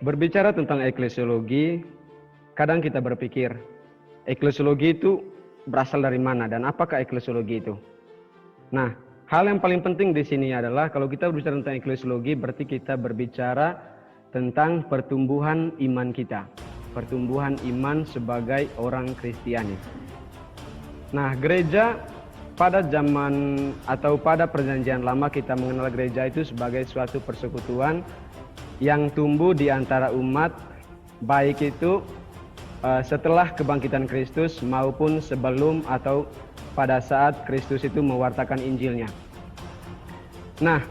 Berbicara tentang eklesiologi, kadang kita berpikir, eklesiologi itu berasal dari mana dan apakah eklesiologi itu? Nah, hal yang paling penting di sini adalah kalau kita berbicara tentang eklesiologi, berarti kita berbicara tentang pertumbuhan iman kita, pertumbuhan iman sebagai orang Kristiani. Nah, gereja pada zaman atau pada perjanjian lama kita mengenal gereja itu sebagai suatu persekutuan yang tumbuh di antara umat, baik itu setelah kebangkitan Kristus maupun sebelum atau pada saat Kristus itu mewartakan Injilnya. Nah,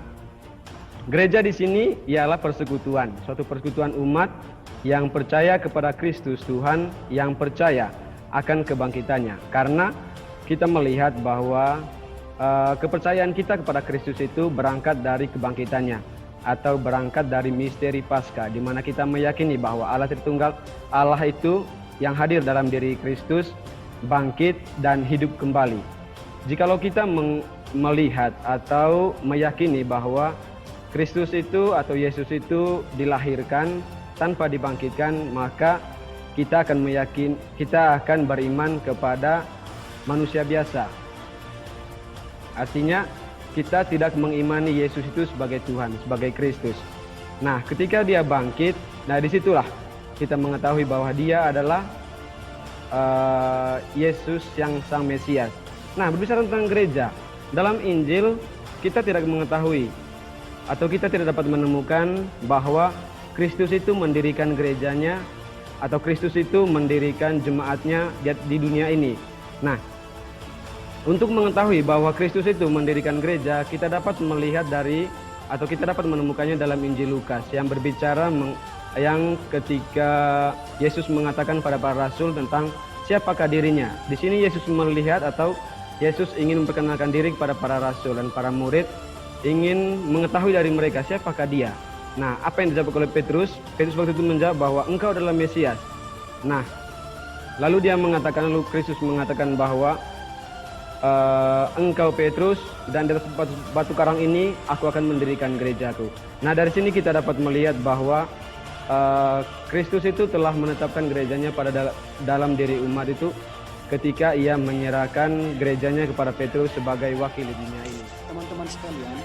gereja di sini ialah persekutuan, suatu persekutuan umat yang percaya kepada Kristus Tuhan, yang percaya akan kebangkitannya. Karena kita melihat bahwa kepercayaan kita kepada Kristus itu berangkat dari kebangkitannya, atau berangkat dari misteri Paskah, di mana kita meyakini bahwa Allah Tritunggal, Allah itu yang hadir dalam diri Kristus, bangkit dan hidup kembali. Jikalau kita melihat atau meyakini bahwa Kristus itu atau Yesus itu dilahirkan tanpa dibangkitkan, maka kita akan beriman kepada manusia biasa. Artinya kita tidak mengimani Yesus itu sebagai Tuhan, sebagai Kristus. Nah, ketika dia bangkit, nah disitulah kita mengetahui bahwa dia adalah Yesus yang Sang Mesias. Nah, berbicara tentang gereja, dalam Injil kita tidak mengetahui atau kita tidak dapat menemukan bahwa Kristus itu mendirikan gerejanya atau Kristus itu mendirikan jemaatnya di dunia ini. Nah, untuk mengetahui bahwa Kristus itu mendirikan gereja, kita dapat melihat atau kita dapat menemukannya dalam Injil Lukas yang berbicara yang ketika Yesus mengatakan pada para rasul tentang siapakah dirinya. Di sini Yesus melihat atau Yesus ingin memperkenalkan diri kepada para rasul dan para murid, ingin mengetahui dari mereka siapakah dia. Nah, apa yang dijawab oleh Petrus? Petrus waktu itu menjawab bahwa engkau adalah Mesias. Nah, lalu Kristus mengatakan bahwa engkau Petrus, dan di atas batu karang ini aku akan mendirikan gerejaku. Nah, dari sini kita dapat melihat bahwa Kristus itu telah menetapkan gerejanya dalam diri umat itu ketika ia menyerahkan gerejanya kepada Petrus sebagai wakil di dunia ini. Teman-teman sekalian,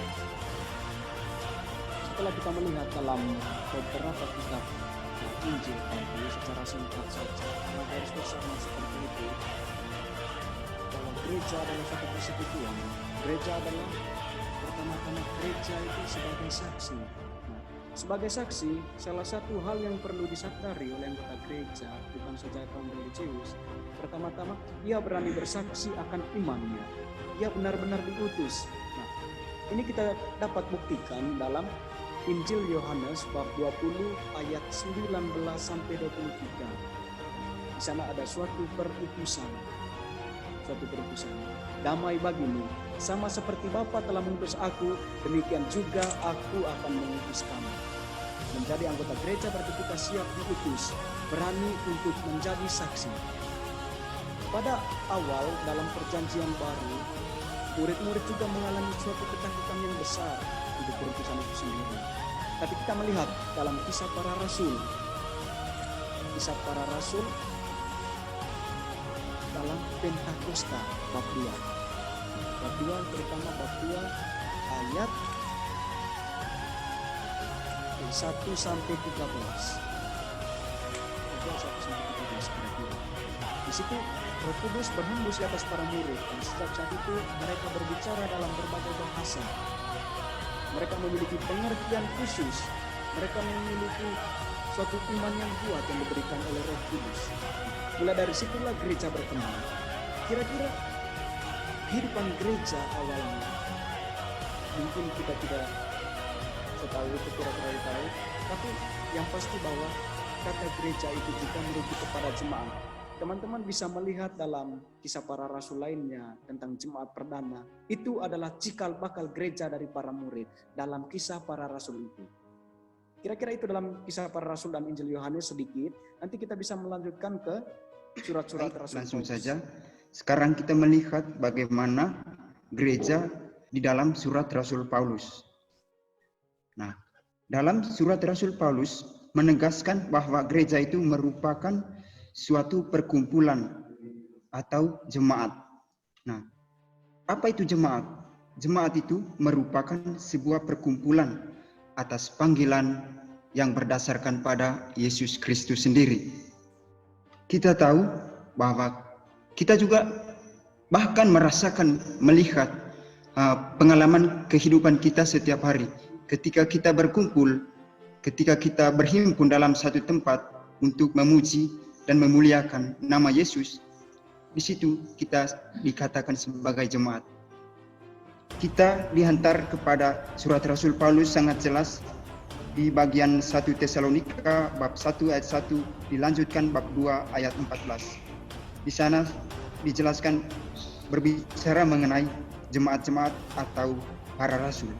setelah kita melihat dalam beberapa kitab Injil tadi secara singkat saja, garis besarnya seperti itu. Gereja adalah satu persekutuan. Gereja adalah pertama-tama gereja itu sebagai saksi. Nah, sebagai saksi, salah satu hal yang perlu disadari oleh anggota gereja, bukan saja kaum religius, pertama-tama dia berani bersaksi akan imannya. Dia benar-benar diutus. Nah, ini kita dapat buktikan dalam Injil Yohanes bab 20 ayat 19 sampai 23. Di sana ada suatu perutusan. Damai bagimu, sama seperti Bapa telah mengutus aku, demikian juga aku akan mengutus kamu. Menjadi anggota gereja berarti kita siap diutus, berani untuk menjadi saksi. Pada awal dalam perjanjian baru, murid-murid juga mengalami suatu ketakutan yang besar untuk perutusan itu sendiri. Tapi kita melihat dalam kisah para rasul dalam Pentakosta bab 2 terutama bab 2 ayat 1 sampai 13. Kira-kira. Di situ Roh Kudus berhembus di atas para murid, dan sejak saat itu mereka berbicara dalam berbagai bahasa. Mereka memiliki pengertian khusus, mereka memiliki suatu iman yang kuat yang diberikan oleh Roh Kudus. Mulai dari situlah gereja berkembang. Kira-kira kehidupan gereja awalnya, mungkin kita tidak setahu itu kira-kira tahu, tapi yang pasti bahwa kata gereja itu juga merujuk kepada jemaat. Teman-teman bisa melihat dalam kisah para rasul lainnya tentang jemaat perdana, itu adalah cikal bakal gereja dari para murid dalam kisah para rasul itu. Kira-kira itu dalam kisah para rasul dan Injil Yohanes sedikit. Nanti kita bisa melanjutkan ke surat-surat rasul. Langsung saja. Sekarang kita melihat bagaimana gereja di dalam surat Rasul Paulus. Nah, dalam surat Rasul Paulus menegaskan bahwa gereja itu merupakan suatu perkumpulan atau jemaat. Nah, apa itu jemaat? Jemaat itu merupakan sebuah perkumpulan atas panggilan yang berdasarkan pada Yesus Kristus sendiri. Kita tahu bahwa kita juga bahkan melihat pengalaman kehidupan kita setiap hari. Ketika kita berkumpul, ketika kita berhimpun dalam satu tempat untuk memuji dan memuliakan nama Yesus, di situ kita dikatakan sebagai jemaat. Kita dihantar kepada surat Rasul Paulus sangat jelas di bagian 1 Tesalonika bab 1 ayat 1 dilanjutkan bab 2 ayat 14. Di sana dijelaskan berbicara mengenai jemaat-jemaat atau para rasul.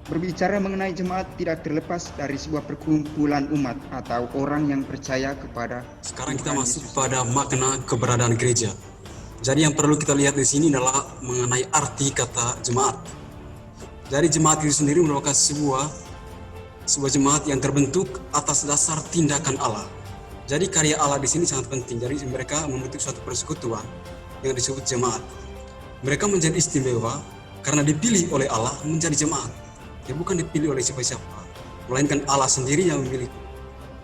Berbicara mengenai jemaat tidak terlepas dari sebuah perkumpulan umat atau orang yang percaya kepada Sekarang kita masuk pada makna keberadaan gereja. Jadi yang perlu kita lihat di sini adalah mengenai arti kata jemaat. Dari jemaat itu sendiri merupakan sebuah jemaat yang terbentuk atas dasar tindakan Allah. Jadi karya Allah di sini sangat penting. Jadi mereka membentuk suatu persekutuan yang disebut jemaat. Mereka menjadi istimewa karena dipilih oleh Allah menjadi jemaat. Ya, bukan dipilih oleh siapa-siapa, melainkan Allah sendiri yang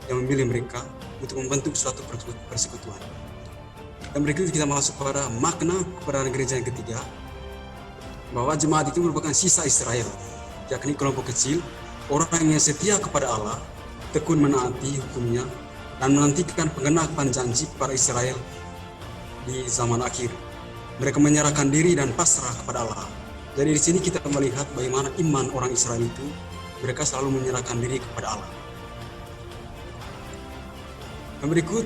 memilih mereka untuk membentuk suatu persekutuan. Dan berikut kita masuk pada makna keberadaan gereja yang ketiga, bahwa jemaat itu merupakan sisa Israel, yakni kelompok kecil orang yang setia kepada Allah, tekun menaati hukumnya, dan menantikan penggenapan janji para Israel di zaman akhir. Mereka menyerahkan diri dan pasrah kepada Allah. Jadi di sini kita melihat bagaimana iman orang Israel itu, mereka selalu menyerahkan diri kepada Allah. Dan berikut,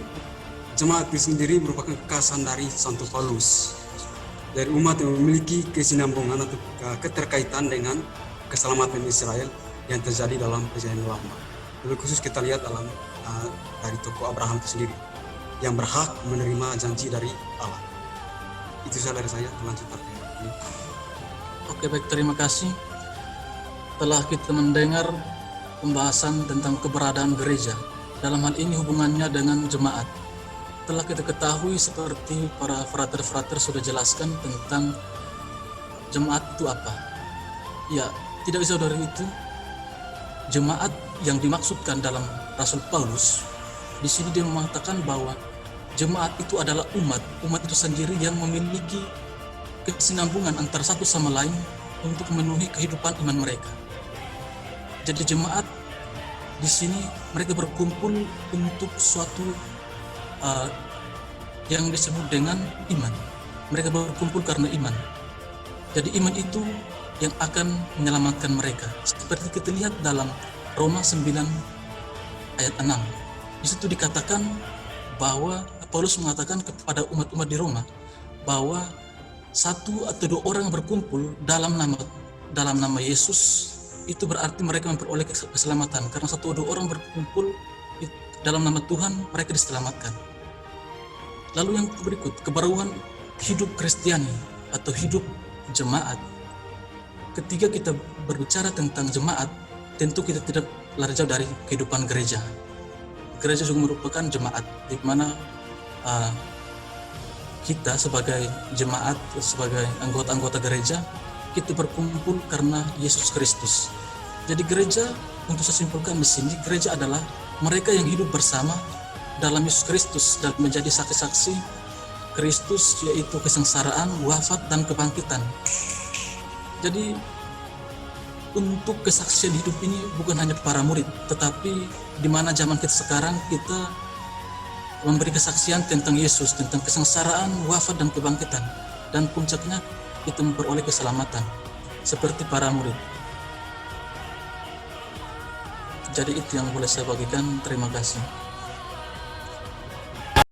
jemaat itu sendiri merupakan kekhasan dari Santo Paulus, dari umat yang memiliki kesinambungan atau keterkaitan dengan keselamatan Israel yang terjadi dalam perjanjian lama. Lebih khusus kita lihat dari tokoh Abraham itu sendiri, yang berhak menerima janji dari Allah. Itu saja dari saya, lanjutkan. Oke, baik, terima kasih. Telah kita mendengar pembahasan tentang keberadaan gereja. Dalam hal ini hubungannya dengan jemaat. Telah kita ketahui seperti para frater-frater sudah jelaskan tentang jemaat itu apa. Ya, tidak jauh dari itu. Jemaat yang dimaksudkan dalam Rasul Paulus, di sini dia mengatakan bahwa jemaat itu adalah umat itu sendiri yang memiliki kesinambungan antara satu sama lain untuk memenuhi kehidupan iman mereka. Jadi jemaat di sini mereka berkumpul untuk suatu yang disebut dengan iman. Mereka berkumpul karena iman. Jadi iman itu yang akan menyelamatkan mereka. Seperti kita lihat dalam Roma 9 ayat 6. Di situ dikatakan bahwa Paulus mengatakan kepada umat-umat di Roma bahwa satu atau dua orang berkumpul dalam nama Yesus, itu berarti mereka memperoleh keselamatan. Karena satu atau dua orang berkumpul dalam nama Tuhan, mereka diselamatkan. Lalu yang berikut, kebaruan hidup Kristiani atau hidup jemaat. Ketika kita berbicara tentang jemaat, tentu kita tidak lari jauh dari kehidupan gereja. Gereja juga merupakan jemaat, di mana kita sebagai jemaat, sebagai anggota-anggota gereja, kita berkumpul karena Yesus Kristus. Jadi gereja, untuk saya simpulkan di sini, gereja adalah mereka yang hidup bersama dalam Yesus Kristus dan menjadi saksi-saksi Kristus, yaitu kesengsaraan, wafat, dan kebangkitan. Jadi untuk kesaksian hidup ini bukan hanya para murid, tetapi di mana zaman kita sekarang kita memberi kesaksian tentang Yesus, tentang kesengsaraan, wafat, dan kebangkitan. Dan puncaknya kita memperoleh keselamatan seperti para murid. Jadi itu yang boleh saya bagikan. Terima kasih.